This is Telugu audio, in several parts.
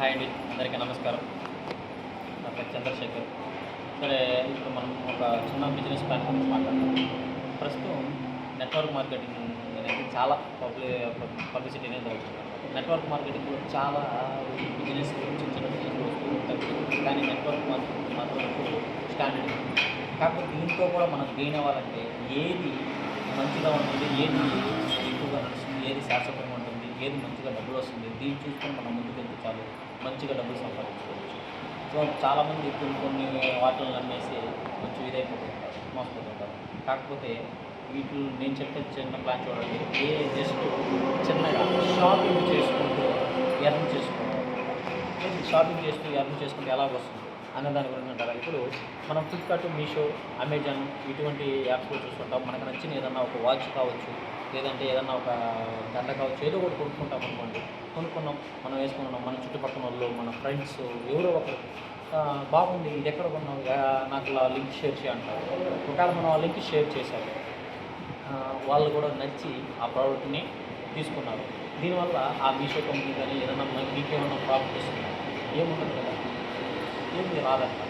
హాయ్ అండి, అందరికీ నమస్కారం. నా పేరు చంద్రశేఖర్. సరే, ఇప్పుడు మనం ఒక చిన్న బిజినెస్ ప్లాన్ గురించి మాట్లాడతాం. ప్రస్తుతం నెట్వర్క్ మార్కెటింగ్ అనేది చాలా పబ్లిసిటీ అనేది జరుగుతుంది. నెట్వర్క్ మార్కెటింగ్లో చాలా బిజినెస్ చిన్న చిన్న బిజినెస్ వస్తూ ఉంటాయి, కానీ నెట్వర్క్ మార్కెటింగ్ మాత్రం ఇప్పుడు స్టాండర్డ్. కాకపోతే దీంతో కూడా మనం గెయిన్ అవ్వాలంటే ఏది మంచిగా ఉంటుంది, ఏది ఎక్కువగా నడుస్తుంది, ఏది శాశ్వతంగా ఉంటుంది, ఏది మంచిగా డబ్బులు వస్తుంది, దీన్ని చూసుకొని మనం ముందుకు వెళ్తే చాలు మంచిగా డబ్బులు సంపాదించుకోవచ్చు. సో చాలామంది కొన్ని వాటిని నమ్మేసి కొంచెం ఇదైపోతుంటారు, మోసపోతుంటారు. కాకపోతే వీటిలో నేను చెప్పే చిన్న ప్లాన్ చూడండి. జస్ట్ చిన్నగా షాపింగ్ చేసుకుంటూ ఎర్న్ చేసుకోవాలి. షాపింగ్ చేస్తూ ఎర్న్ చేసుకుంటే ఎలా వస్తుంది అన్న దాని గురించి అంటారా. ఇప్పుడు మనం ఫ్లిప్కార్ట్, మీషో, అమెజాన్ ఇటువంటి యాప్స్లో చూస్తుంటాం. మనకు నచ్చిన ఏదన్నా ఒక వాచ్ కావచ్చు, లేదంటే ఏదన్నా ఒక గంట కావచ్చు, ఏదో ఒకటి కొనుక్కుంటాం అనుకోండి. కొనుక్కున్నాం, మనం వేసుకున్నాం, మన చుట్టుపక్కల వాళ్ళు, మన ఫ్రెండ్స్ ఎవరో ఒకరు బాగుంది, ఇది ఎక్కడ కొన్నాం, నాకు ఇలా లింక్ షేర్ చేయంటారు. ఒకవేళ మనం ఆ లింక్ షేర్ చేశాము, వాళ్ళు కూడా నచ్చి ఆ ప్రోడక్ట్ని తీసుకున్నారు. దీనివల్ల ఆ మీషో కంపెనీ కానీ ఏదైనా మీకేమన్నా ప్రాఫిట్ వస్తుంది? ఏముండదు కదా, ఏమి రాదంట.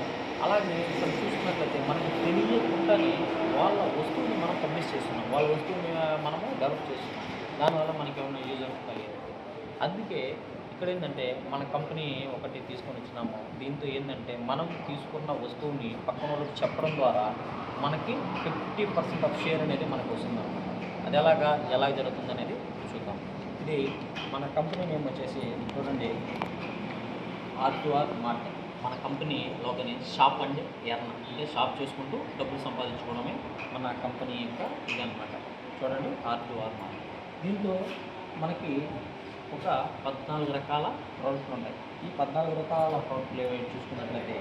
అలాగే ఇక్కడ చూసుకున్నట్లయితే మనకు తెలియకుండానే వాళ్ళ వస్తువుని మనం పబ్లిష్ చేస్తున్నాం, వాళ్ళ వస్తువుని మనము డెవలప్ చేస్తున్నాం. దానివల్ల మనకి ఏమైనా యూజ్ అవుతుంది. అందుకే ఇక్కడ ఏంటంటే మన కంపెనీ ఒకటి తీసుకొని వచ్చినాము. దీంతో ఏంటంటే మనం తీసుకున్న వస్తువుని పక్కన వాళ్ళకి చెప్పడం ద్వారా మనకి 50% ఆఫ్ షేర్ అనేది మనకు వస్తుందన్నమాట. అది ఎలా జరుగుతుంది అనేది చూద్దాం. ఇది మన కంపెనీ నేమ్ వచ్చేసి చూడండి, R2R మార్కెట్. మన కంపెనీ లోకని షాప్ అండ్ ఎర్న్, అంటే షాప్ చేసుకుంటూ డబ్బులు సంపాదించుకోవడమే మన కంపెనీ యొక్క ఇదనమాట. చూడండి, R2R మార్కెట్. దీంతో మనకి ఒక 14 రకాల ప్రోడక్ట్లు ఉంటాయి. ఈ 14 రకాల ప్రోడక్ట్లు ఏవైనా చూసుకున్నట్లయితే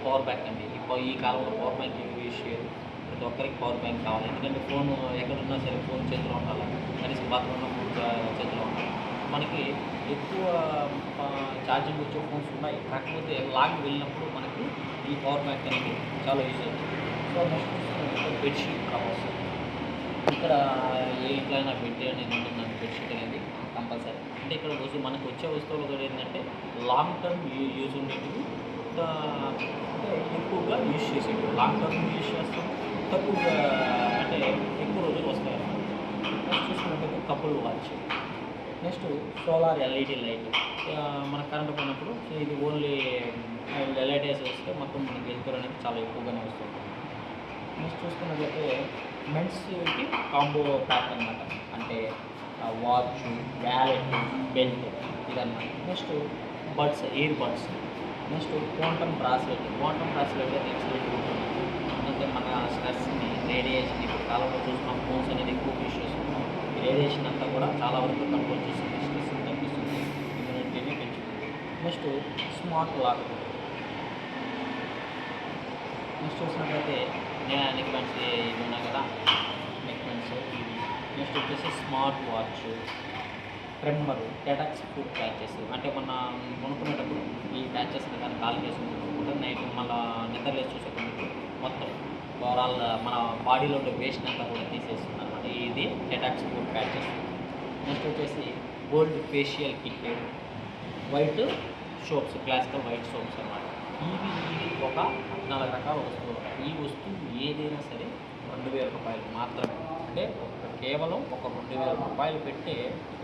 పవర్ బ్యాంక్ అండి. ఈ కాలంలో పవర్ బ్యాంక్ యూజ్ చేయరు, ప్రతి ఒక్కరికి పవర్ బ్యాంక్ కావాలి. ఎందుకంటే ఫోన్ ఎక్కడున్నా సరే ఫోన్ చేతిలో ఉండాలి, కనీసం బాత్రూంలో ఫోన్ చేతిలో ఉండాలి. మనకి ఎక్కువ ఛార్జింగ్ వచ్చే ఫోన్స్ ఉన్నాయి, కాకపోతే లాంగ్ వెళ్ళినప్పుడు మనకి ఈ పవర్ బ్యాంక్ అనేది చాలా యూజ్ అవుతుంది. So next bedsheet covers. ఇక్కడ ఏ ఇంట్లో అయినా బెడ్ అనేది ఉంటుందండి, బెడ్షీట్ అనేది కంపల్సరీ. అంటే ఇక్కడ మనకు వచ్చే వస్తువులు కూడా ఏంటంటే లాంగ్ టర్మ్ యూజ్ ఉండేటివి, అంటే ఎక్కువగా యూజ్ చేసేవి. లాంగ్ టర్మ్ యూజ్ చేస్తాము, తక్కువగా అంటే ఎక్కువ రోజులు వస్తాయి అన్నమాట. నెక్స్ట్ చూసుకున్నట్లయితే couple watch. Next solar LED light. మన కరెంట్ పోయినప్పుడు ఇది ఓన్లీ ఎల్ఈడీస్ వస్తే మొత్తం మనకి వెలుతురు అనేది చాలా ఎక్కువగానే వస్తుంది. నెక్స్ట్ చూసుకున్నట్లయితే మెన్స్కి కాంబో ప్యాక్ అనమాట, అంటే వాచ్, వ్యాలెట్, బెల్ట్ ఇదన్నమాట. Next buds, ear buds. Next quantum bracelet. Quantum bracelet అయితే ఎక్సలెంట్ ఉంటుంది. అంటే మన స్ట్రెస్ని, రేడియేషన్, ఇప్పుడు కాలంలో చూస్తున్నాం ఫోన్స్ అనేది ఎక్కువ యూజ్ చేస్తున్నాం. ఈ రేడియేషన్ అంతా కూడా చాలా వరకు కంట్రోల్ చేస్తుంది, స్ట్రెస్ని తగ్గిస్తుంది, ఇమ్యూనిటీని పెంచుతుంది. Next smart lock. నెక్స్ట్ చూసినట్లయితే నెక్ బ్యాండ్స్ ఇవి ఉన్నాయి కదా, నెక్ బ్యాండ్స్ ఇవి. నెక్స్ట్ వచ్చేసి smart watch, trimmer, detox foot patches. అంటే మనం కొనుక్కునేటప్పుడు ఈ ప్యాచెస్ కానీ కాల్ చేసి కొనుక్కుంటే నైట్ మళ్ళీ నిద్రలేసి చూసేటప్పుడు మొత్తం ఓవరాల్ మన బాడీలో ఉండే వేస్ట్ అంతా కూడా తీసేస్తుంది అనమాట. ఇది టెటాక్స్ ఫుడ్ ప్యాచెస్. నెక్స్ట్ వచ్చేసి gold facial kit, white soaps, classical white soaps అన్నమాట. ఇది ఒక 14 రకాల వస్తువులు. ఈ వస్తువు ఏదైనా సరే 2000 రూపాయలు మాత్రమే. అంటే కేవలం ఒక 2000 రూపాయలు పెట్టే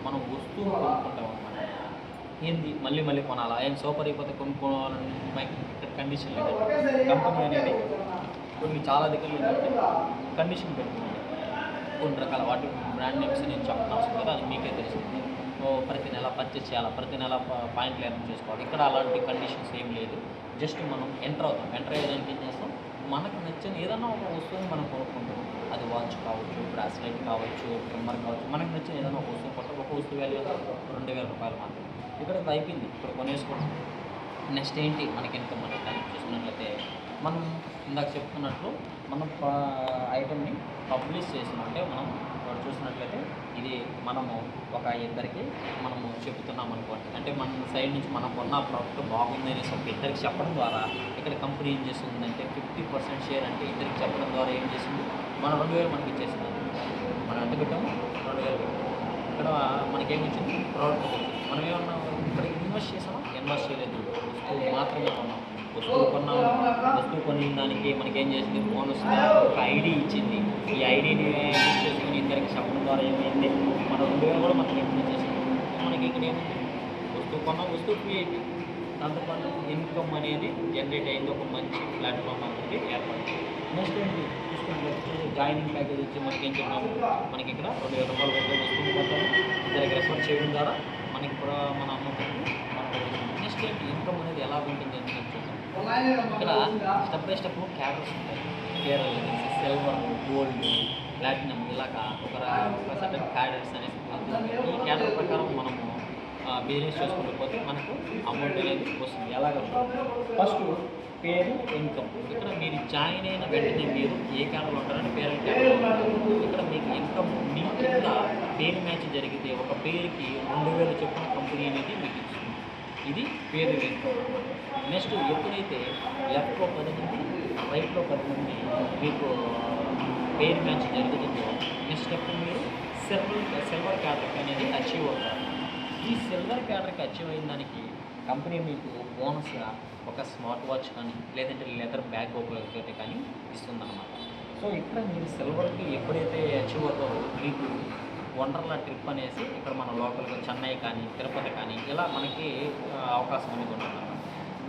మనం వస్తువులు కొనుక్కుంటాం అన్నమాట. ఏంది మళ్ళీ కొనాలా, ఏం సూపర్ అయిపోతే కొనుక్కోవాలని కండిషన్ లేదండి. కంపెనీ అనేది చాలా దగ్గర ఏంటంటే కండిషన్ పెడుతుంది. కొన్ని రకాల వాటి బ్రాండ్ నేమ్స్ నేను చెప్పడం అవసరం కదా, అది మీకే తెలుస్తుంది. ప్రతి నెల పర్చేస్ చేయాలా, ప్రతి నెల పాయింట్లు ఎర్న్ చేసుకోవాలి. ఇక్కడ అలాంటి కండిషన్స్ ఏం లేదు. జస్ట్ మనం ఎంటర్ అవుతాం. ఎంటర్ అయ్యేదానికి ఏం చేస్తాం, మనకు నచ్చిన ఏదైనా ఒక వస్తువుని మనం కొనుక్కుంటాం. అది వాచ్ కావచ్చు, బ్రాస్లెట్ కావచ్చు, ట్రిమ్మర్ కావచ్చు, మనకు నచ్చిన ఏదైనా ఒక వస్తువు కొట్ట. ఒక వస్తువు వాల్యూ 2000 రూపాయలు మాత్రం. ఇక్కడ అయిపోయింది, ఇక్కడ కొనేసుకోవడం. నెక్స్ట్ ఏంటి మనకి ఇన్కమ్ అనేది కనెక్ట్ చేసుకున్నట్లయితే మనం ఇందాక చెప్తున్నట్లు మనం ఐటెంని పబ్లిష్ చేసినట్టే మనం ఇక్కడ చూసినట్లయితే ఇది మనము ఒక ఇద్దరికి మనము చెప్తున్నాం అనుకోండి. అంటే మన సైడ్ నుంచి మనం కొన్న ప్రోడక్ట్ బాగుంది అనేసి ఒక ఇద్దరికి చెప్పడం ద్వారా ఇక్కడ కంపెనీ ఏం చేస్తుందంటే 50% షేర్ అంటే ఇద్దరికి చెప్పడం ద్వారా ఏం చేసింది, మన 2000 మనకి ఇచ్చేసింది. మనం ఎంత పెట్టాము, 2000 పెట్టాము. ఇక్కడ మనకేమి వచ్చింది, ప్రోడక్ట్ వచ్చింది. మనం ఏమన్నా ఇక్కడ ఇన్వెస్ట్ చేసామా, ఇన్వెస్ట్ చేయలేదు, వస్తువు మాత్రమే కొన్నాం. వస్తువు కొన్నాము, వస్తువు కొనిన దానికి మనకేం చేసింది, బోనస్గా ఒక ఐడి ఇచ్చింది. ఈ ఐడిని యూజ్ చేసుకుని ఇద్దరికి చెప్పడం ద్వారా ఏమైంది, మన 2000 కూడా మనకి ఇంప్రూవ్ చేసింది. మనకి ఇక్కడ ఏముంది, వస్తువు కొన్నాం, వస్తువు ఫ్రీ అయిపోయింది. దాంతోపాటు ఇన్కమ్ అనేది జనరేట్ అయింది, ఒక మంచి ప్లాట్ఫామ్ అనేది ఏర్పడింది. నెక్స్ట్ ఏంటి చూసుకుంటే జాయినింగ్ ప్యాకేజ్ వచ్చి మనకి ఏం చెప్పాము, మనకి ఇక్కడ 2000 రూపాయలు పెట్టి వస్తువులు కొట్టాము, ఇద్దరికి రెఫర్ చేయడం ద్వారా మనకి కూడా మన అమౌంట్ అనేది నెక్స్ట్ ఏంటి ఇన్కమ్ అనేది ఎలా ఉంటుంది అని చూద్దాం. ఇక్కడ స్టెప్ బై స్టెప్ క్యాటర్స్ ఉంటాయి. కేరళ సిల్వర్, గోల్డ్, ప్లాటినం ఇలాగా ఒక సర్టన్ క్యాడర్స్ అనేసి ఈ క్యాడర్ ప్రకారం మనము బిజినెస్ చేసుకుంటూ పోతే మనకు అమౌంట్ అనేది వస్తుంది. ఎలాగంటే ఫస్ట్ పేరు, ఇన్కమ్. ఇక్కడ మీరు జాయిన్ అయిన వెంటనే మీరు ఏ క్యాడర్లో ఉంటారంటే పేరెంట్ క్యాడర్లో ఉంటారు. ఇక్కడ మీకు ఇన్కమ్ మీ కింద పేరు మ్యాచ్ జరిగితే ఒక పేరుకి 2000 చొప్పున కంపెనీ అనేది మీకు ఇస్తుంది. ఇది పేరు ఇన్కమ్. నెక్స్ట్ ఎప్పుడైతే లెఫ్ట్లో 10 మంది, రైట్లో 10 మంది మీకు పేరు మ్యాచ్ జరుగుతుందో నెక్స్ట్ స్టెప్ మీరు సిల్వర్ క్యాడర్కి అనేది అచీవ్ అవుతారు. ఈ సిల్వర్ క్యాడర్కి అచీవ్ అయిన దానికి కంపెనీ మీకు బోనస్గా ఒక స్మార్ట్ వాచ్ కానీ లేదంటే లెదర్ బ్యాగ్ ఉపయోగపడితే కానీ ఇస్తుందన్నమాట. సో ఇక్కడ మీరు సిల్వర్కి ఎప్పుడైతే అచీవ్ అవుతారో మీకు వండర్లా ట్రిప్ అనేసి ఇక్కడ మన లోకల్గా చెన్నై కానీ తిరుపతి కానీ ఇలా మనకి అవకాశం అనేది ఉంటుందన్నమాట.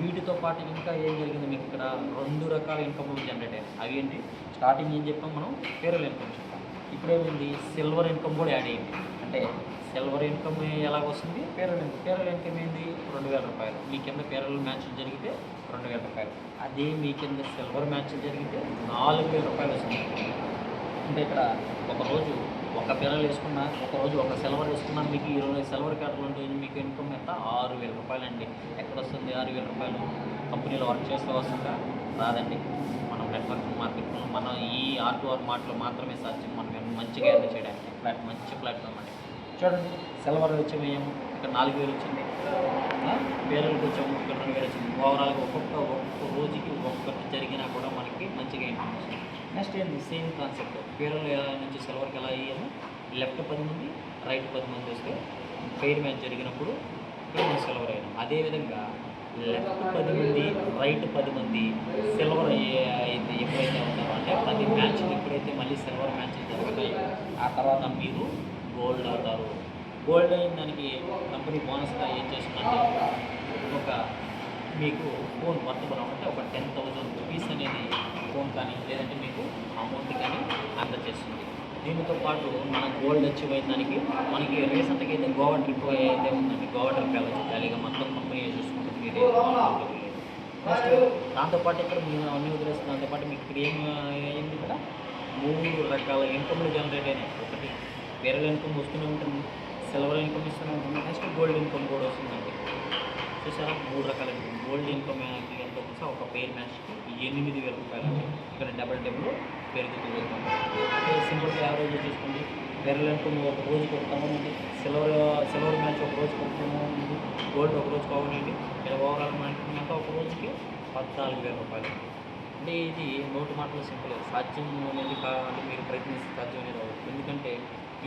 వీటితో పాటు ఇంకా ఏం జరిగింది, మీకు ఇక్కడ 2 రకాల ఇన్కమ్ జనరేట్ అయ్యాయి. అవి ఏంటి, స్టార్టింగ్ ఏం చెప్పాం మనం, పేరల్ ఇన్కమ్ చెప్పాం. ఇప్పుడు ఏమైంది, సిల్వర్ ఇన్కమ్ కూడా యాడ్ అయ్యింది. అంటే సిల్వర్ ఇన్కమ్ ఎలాగ వస్తుంది, పేరల్ ఇన్కమ్ ఏంది, 2000 రూపాయలు. మీ కింద పేరల్ మ్యాచ్ జరిగితే 2000 రూపాయలు. అదే మీ కింద సిల్వర్ మ్యాచ్ జరిగితే 4000 రూపాయలు వస్తుంది. అంటే ఇక్కడ ఒకరోజు ఒక పేరల్ వేసుకున్నా, ఒకరోజు ఒక సిల్వర్ వేసుకున్నా, మీకు 20 సిల్వర్ క్యాటర్లు ఉంటే మీకు ఇన్కమ్ ఎంత, 6000 రూపాయలు అండి. ఎక్కడ వస్తుంది 6000 రూపాయలు, కంపెనీలో వర్క్ చేస్తూ వస్తుందా, రాదండి. మనం నెట్వర్క్ మార్కెట్లో మనం ఈ R2R మార్ట్లో మాత్రమే సాధ్యం. మనం మంచిగా ఎర్న్ చేయడానికి మంచి ప్లాట్ఫామ్ అండి. చూడండి, సిల్వర్ వచ్చేమేమో ఇక్కడ 4000 వచ్చింది, పేరల్కి వచ్చాము ఇక్కడ 2000 వచ్చింది. ఓవరాల్గా ఒక్కొక్క రోజుకి ఒక్కొక్కటి జరిగినా కూడా మనకి మంచిగా ఇన్కమ్ వస్తుంది. నెక్స్ట్ ఏంటి, సేమ్ కాన్సెప్ట్. పేరల్ నుంచి సిల్వర్కి ఎలా అయ్యాము, లెఫ్ట్ 10 మంది, రైట్ 10 మంది వస్తే పెయిర్ మ్యాచ్ జరిగినప్పుడు ఇక్కడ మనం సిల్వర్ అయ్యాం. అదేవిధంగా లెఫ్ట్ 10 మంది, రైట్ 10 మంది సిల్వర్ అయితే ఎప్పుడైతే అవుతారో అంటే 10 మ్యాచ్లు ఎప్పుడైతే మళ్ళీ సిల్వర్ మ్యాచ్లు జరుగుతాయో ఆ తర్వాత మీరు గోల్డ్ అవుతారు. గోల్డ్ అయిన దానికి కంపెనీ బోనస్గా ఏం చేస్తుందంటే ఒక మీకు ఫోన్ వర్తబుల్ అంటే ఒక 10,000 రూపీస్ అనేది ఫోన్ కానీ లేదంటే మీకు అమౌంట్ కానీ అందజేస్తుంది. దీనితో పాటు మన గోల్డ్ అచీవ్ అయిన దానికి మనకి రీసెంట్గా అయితే గోవా ట్రిప్ అయితే ఉందండి. గోవా ట్రిప్ వెళ్ళచ్చు ఖాళీగా మొత్తం కంపెనీ చూసుకుంటుంది. మీరు నెక్స్ట్ దాంతోపాటు ఇక్కడ మీరు అన్ని వదిలేస్తుంది. దాంతోపాటు మీకు ఇక్కడ ఏమైంది, ఇక్కడ 3 రకాల ఇన్కమ్లు జనరేట్ అయినాయి. ఒకటి పేరల్ ఇన్కమ్ వస్తూనే ఉంటుంది, సిల్వర్ ఇన్కమ్ ఇస్తూనే ఉంటుంది, నెక్స్ట్ గోల్డ్ ఇన్కమ్ కూడా వస్తుందండి. చూసారా, 3 రకాల ఇన్కమ్. గోల్డ్ ఇన్కమ్ ఎంత వచ్చా ఒక పేర్ మ్యాచ్కి 8000 రూపాయలు అండి. ఇక్కడ డబుల్ పెరుగుతూ వెళ్తాం. అంటే సింపుల్గా యావరేజ్ చూసుకోండి. పేరల్ ఇన్కమ్ ఒక రోజు కొడతామనండి, సిల్వర్ మ్యాచ్ ఒక రోజు కొడతామనండి, గోల్డ్ ఒక రోజు కావాలండి. ఇలా ఓవరాల్ మనకి ఒక రోజుకి 14,000 రూపాయలు. అంటే ఇది నోటు మాటలు సింపుల్, సాధ్యం అనేది అంటే మీరు ప్రయత్నిస్తే సాధ్యం అనేది అవ్వదు. ఎందుకంటే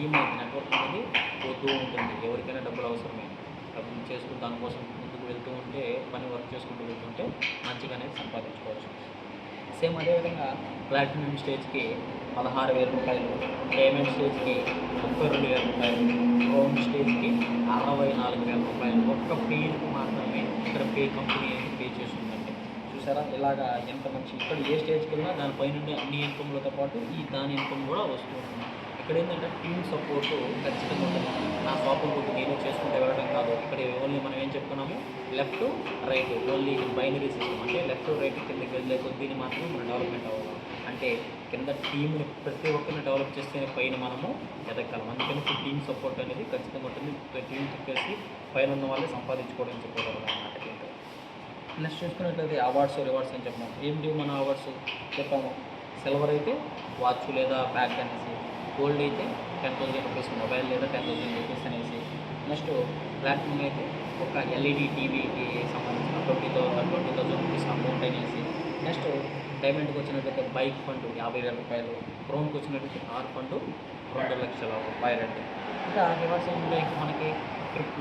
ఈ నెట్వర్క్ అనేది పోతూ ఉంటుంది. ఎవరికైనా డబ్బులు అవసరమే, డబ్బులు చేసుకుని దానికోసం ముందుకు వెళ్తూ ఉంటే, పని వర్క్ చేసుకుంటూ వెళ్తుంటే మంచిగా అనేది సంపాదించుకోవచ్చు. సేమ్ అదేవిధంగా ప్లాటినం స్టేజ్కి 16,000 రూపాయలు, డైమండ్ స్టేజ్కి 32,000 రూపాయలు, బ్రౌన్ స్టేజ్కి 64,000 రూపాయలు. ఒక్క పేరుకు మాత్రమే ఇక్కడ కంపెనీ పే చేస్తుందండి. చూసారా, ఇలాగా ఎంత మంచి. ఇక్కడ ఏ స్టేజ్కి వెళ్ళినా దానిపైన అన్ని ఇన్కమ్లతో పాటు దాని ఇన్కమ్ కూడా వస్తూ ఉంటుంది. ఇక్కడ ఏంటంటే టీమ్ సపోర్టు ఖచ్చితంగా ఉంటుంది. నా షాపింగ్ కొద్ది నేనే చేసుకుంటూ వెళ్ళడం కాదు. ఇక్కడ ఓన్లీ మనం ఏం చెప్తున్నాము, left right only binary system. అంటే లెఫ్ట్ రైట్ కిందకి వెళ్ళే కొద్దిని మాత్రం మనం డెవలప్మెంట్ అవ్వాలి. అంటే కింద టీంని ప్రతి ఒక్కరిని డెవలప్ చేస్తేనే పైన మనము ఎదగలం. అందుకని టీమ్ సపోర్ట్ అనేది ఖచ్చితంగా ఉంటుంది. టీం చెప్పేసి పైన ఉన్న వాళ్ళే సంపాదించుకోవడం చెప్పగలం అన్నమాట. నెక్స్ట్ చూసుకున్నట్లయితే అవార్డ్స్ రివార్డ్స్ అని చెప్పాము. ఏంటి మన అవార్డ్స్ చెప్పాము, సిల్వర్ అయితే వాచ్ లేదా బ్యాగ్ అనేసి, గోల్డ్ అయితే 10,000 రూపీస్ మొబైల్ లేదా 10,000 రూపీస్ అనేసి, నెక్స్ట్ ప్లాటినం అయితే ఒక ఎల్ఈడి టీవీకి సంబంధించిన 20,000 రూపీస్ అమౌంట్ అనేసి, నెక్స్ట్ డైమండ్కి వచ్చినట్లయితే బైక్ ఫండ్ 50,000 రూపాయలు, క్రౌన్కి వచ్చినట్లయితే కార్ ఫండ్ 2 లక్షల రూపాయలు అండి. ఇంకా రివార్డ్స్ ఏంటంటే మనకి ట్రిప్,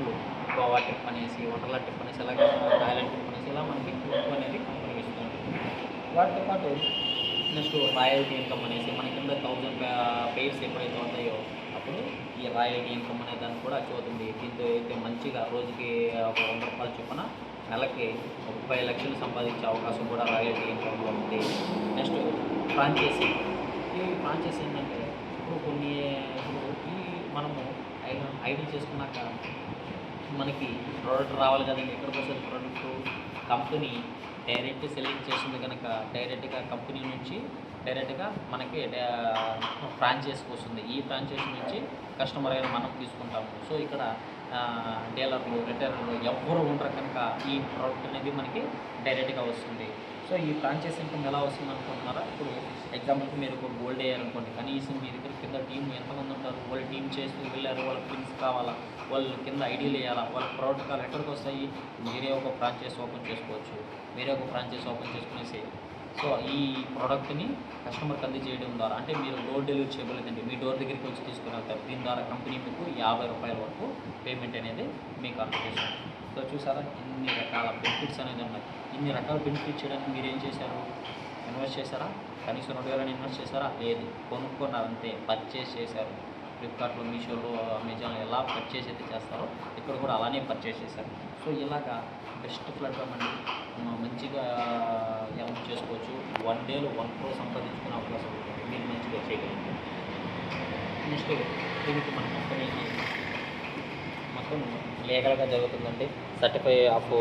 గోవా ట్రిప్ అనేసి, వండర్లా ట్రిప్ అనేసి, అలాగే థాయిలాండ్ ట్రిప్ అనేసి ఇలా మనకి ట్రిప్ అనేది కంపెనీ ఇస్తూ ఉంటుంది. వాటితో పాటు నెక్స్ట్ రాయల్టీ ఇన్కమ్ అనేసి మన కింద 1000 పెయిర్స్ ఎప్పుడైతే ఉంటాయో అప్పుడు ఈ రాయల్టీ ఇన్కమ్ అనే దాన్ని కూడా అచీవ్ అవుతుంది. దీంతో అయితే మంచిగా రోజుకి ఒక 100 రూపాయలు చొప్పున నెలకి 30 లక్షలు సంపాదించే అవకాశం కూడా రాయల్టీ ఇన్కమ్లో ఉంది. Next franchise. ఈ ఫ్రాంచైజీ ఏంటంటే ఇప్పుడు కొన్ని ఈ మనము ఐడి చేసుకున్నాక మనకి ప్రోడక్ట్ రావాలి కదండి. ఎక్కడికి వస్తుంది ప్రోడక్ట్? కంపెనీ డైరెక్ట్ సెల్లింగ్ చేసింది కనుక డైరెక్ట్గా కంపెనీ నుంచి డైరెక్ట్గా మనకి ఫ్రాంచైజీకి వస్తుంది. ఈ ఫ్రాంచైజీ నుంచి కస్టమర్ అయిన మనం తీసుకుంటాము. సో ఇక్కడ డీలర్లు, రిటైలర్లు ఎవ్వరు ఉండరు కనుక ఈ ప్రోడక్ట్ అనేది మనకి డైరెక్ట్గా వస్తుంది. సో ఈ ఫ్రాంచైజీ ఇన్కమ్ ఎలా వస్తుంది అనుకుంటున్నారా? ఇప్పుడు ఎగ్జాంపుల్కి మీరు ఒక గోల్డ్ వేయాలనుకోండి, కనీసం మీ దగ్గర కింద టీం ఎంతమంది ఉంటారు? వాళ్ళు టీం చేస్తూ వెళ్ళారు, వాళ్ళకి పిన్స్ కావాలా, వాళ్ళు కింద ఐడీలు వేయాలా, వాళ్ళ ప్రోడక్ట్ ఎక్కడికి వస్తాయి? మీరే ఒక ఫ్రాంచైజ్ ఓపెన్ చేసుకోవచ్చు. మీరే ఒక ఫ్రాంచైజ్ ఓపెన్ చేసుకునేసి సో ఈ ప్రోడక్ట్ని కస్టమర్కి అందజేయడం ద్వారా, అంటే మీరు డోర్ డెలివరీ చేయలేదండి, మీ డోర్ దగ్గరికి వచ్చి తీసుకుని వెళ్తారు. దీని ద్వారా కంపెనీ మీకు 50 రూపాయల వరకు పేమెంట్ అనేది మీకు అందజేస్తుంది. సో చూసారా ఇన్ని రకాల బెనిఫిట్స్ అనేది ఉన్నాయి. ఇన్ని రకాల బెనిఫిట్స్ చేయడానికి మీరు ఏం చేశారు? ఇన్వెస్ట్ చేశారా? కనీసం 2,000 ఇన్వెస్ట్ చేశారా? లేదు, కొనుక్కున్నారు అంతే, పర్చేస్ చేశారు. ఫ్లిప్కార్ట్లో, మీషోలో, అమెజాన్లో ఎలా పర్చేస్ అయితే చేస్తారో ఇక్కడ కూడా అలానే పర్చేస్ చేశారు. సో ఇలాగా బెస్ట్ ప్లాట్ఫామ్ అండి. మంచిగా ఎర్న్ చేసుకోవచ్చు. 1 డేలో 1 crore సంపాదించుకునే అవకాశం ఉంటుంది మీరు మంచిగా చేయగలిగితే. నెక్స్ట్ దీనికి మన కంపెనీ మొత్తం లీగల్గా జరుగుతుందండి. Certify of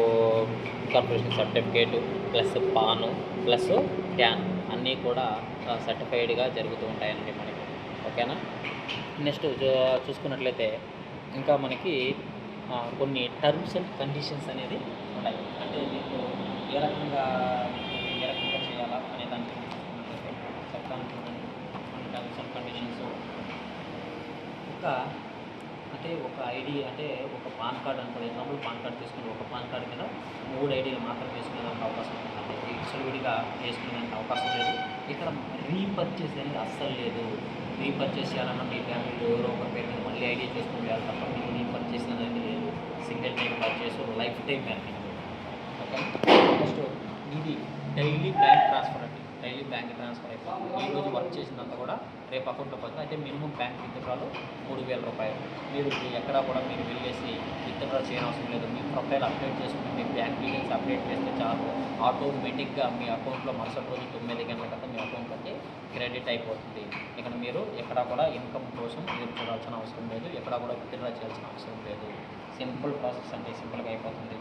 corporation certificate plus PAN plus క్యాన్ అన్నీ కూడా సర్టిఫైడ్గా జరుగుతూ ఉంటాయండి మనకి. ఓకేనా? నెక్స్ట్ చూసుకున్నట్లయితే ఇంకా మనకి కొన్ని టర్మ్స్ అండ్ కండిషన్స్ అనేది ఉన్నాయి. అంటే దీంట్లో ఏ రకంగా చేయాలా అనే దాని గురించి చూసుకున్నట్లయితే చెప్తాను చూడండి. కొన్ని టర్మ్స్ అండ్ కండిషన్స్ ఒక ఐడి, అంటే ఒక పాన్ కార్డ్ అనుకోండి. ఎగ్జాంపుల్ పాన్ కార్డ్ తీసుకుని ఒక పాన్ కార్డ్ మీద 3 ఐడీలు మాత్రం వేసుకునేదానికి అవకాశం ఉంటుంది. విడిగా వేసుకునేదానికి అవకాశం లేదు. ఇక్కడ రీపర్చేస్ అనేది అస్సలు లేదు. రీపర్చేస్ చేయాలన్నా మీ ఫ్యామిలీలో ఎవరో ఒక పేరు మీద మళ్ళీ ఐడి చేసుకుని వేయాలి తప్ప మీకు రీపర్చేస్ అనేది లేదు. Single time purchase, life time banking. Okay. Next ఇది డైలీ బ్యాంక్ ట్రాన్స్ఫర్ అండి. డైలీ బ్యాంక్ ట్రాన్స్ఫర్ అయిపోతుంది. ఈరోజు వర్క్ చేసినంత కూడా రేపు అకౌంట్లో పోతుంది. అయితే మినిమం బ్యాంక్ విత్డ్రాలు 3,000 రూపాయలు. మీరు ఎక్కడా కూడా మీరు వెళ్ళేసి విత్డ్రా చేయనవసరం లేదు. మీ ప్రొఫైల్ అప్డేట్ చేసుకుని మీ బ్యాంక్ డీటెయిల్స్ అప్డేట్ చేస్తే చాలు, ఆటోమేటిక్గా మీ అకౌంట్లో మరుసటి రోజు 9 గంటల క్రితం మీ అకౌంట్లోకి క్రెడిట్ అయిపోతుంది. ఇక్కడ మీరు ఎక్కడా కూడా ఇన్కమ్ కోసం మీరు చూడాల్సిన అవసరం లేదు, ఎక్కడా కూడా విత్డ్రా చేయాల్సిన అవసరం లేదు. సింపుల్ ప్రాసెస్ అంటే సింపుల్గా అయిపోతుంది.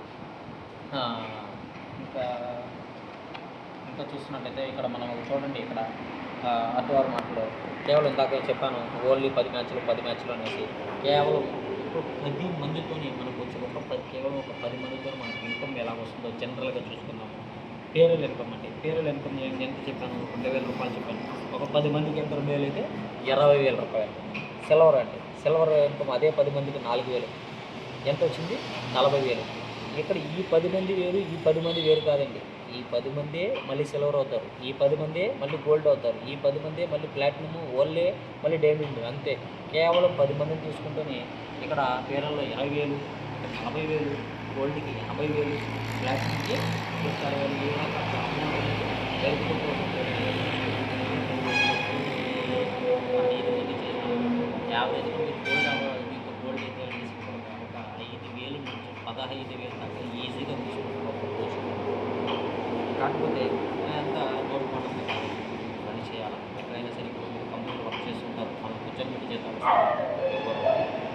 ఇంకా చూస్తున్నట్లయితే ఇక్కడ మనం చూడండి, ఇక్కడ అటువారు మాటలో కేవలం ఇందాక చెప్పాను ఓన్లీ 10 మ్యాచ్లు అనేసి. కేవలం ఇప్పుడు 10 మందితోని మనకు వచ్చి కేవలం ఒక 10 మందితో మనకు ఇన్కమ్ ఎలా వస్తుందో జనరల్గా చూసుకున్నాము. పేరల్ ఇన్కమ్ అండి. పేరల్ ఇన్కమ్ ఎంత చెప్పాను? 2,000 రూపాయలు చెప్పాను. ఒక 10 మందికి ఎంత 2,000 అయితే 20,000 రూపాయలు. సిల్వర్ అండి. సిల్వర్ ఇన్కమ్ అదే 10 మందికి 4,000. ఎంత వచ్చింది? 40,000. ఇక్కడ ఈ 10 మంది వేరు, ఈ 10 మంది వేరు కాదండి. ఈ 10 మందే మళ్ళీ సిల్వర్ అవుతారు, ఈ 10 మందే మళ్ళీ గోల్డ్ అవుతారు, ఈ 10 మందే మళ్ళీ ప్లాటినము, ఓన్లే మళ్ళీ డైమండ్. అంతే. కేవలం 10 మందిని తీసుకుంటూనే ఇక్కడ పేరల్లో 20,000, 40,000, గోల్డ్కి 80,000, ప్లాటినంకి 60,000, ఈ రకంగా జరుపుకుంటూ యావరేజ్గా మీరు గోల్డ్ అయితే తీసుకోవడం ఒక 5,000 నుంచి 15,000 దాకా ఈజీగా తీసుకుంటారు. కాకపోతే అంత నోడుకోవడం పని చేయాలి. ఎక్కడైనా సరే ఇప్పుడు మీరు కంపెనీలో వర్క్ చేస్తుంటారు, మనం కూర్చొని పెట్టి చేద్దాం,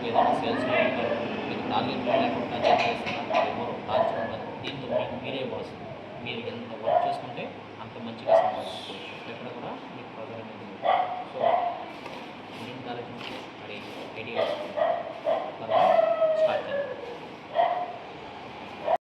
ఏదైనా సేల్స్లో ఉంటారు, మీకు టార్గెట్ లేకుండా చేస్తున్నారు, ఎవరు టార్చ్ ఉండదు. దీంతో మీకు మీరే బాస్. మీరు ఎంత వర్క్ చేసుకుంటే అంత మంచిగా సంపాదించుకోవచ్చు. ఎక్కడ కూడా మీకు ప్రెజర్ అనేది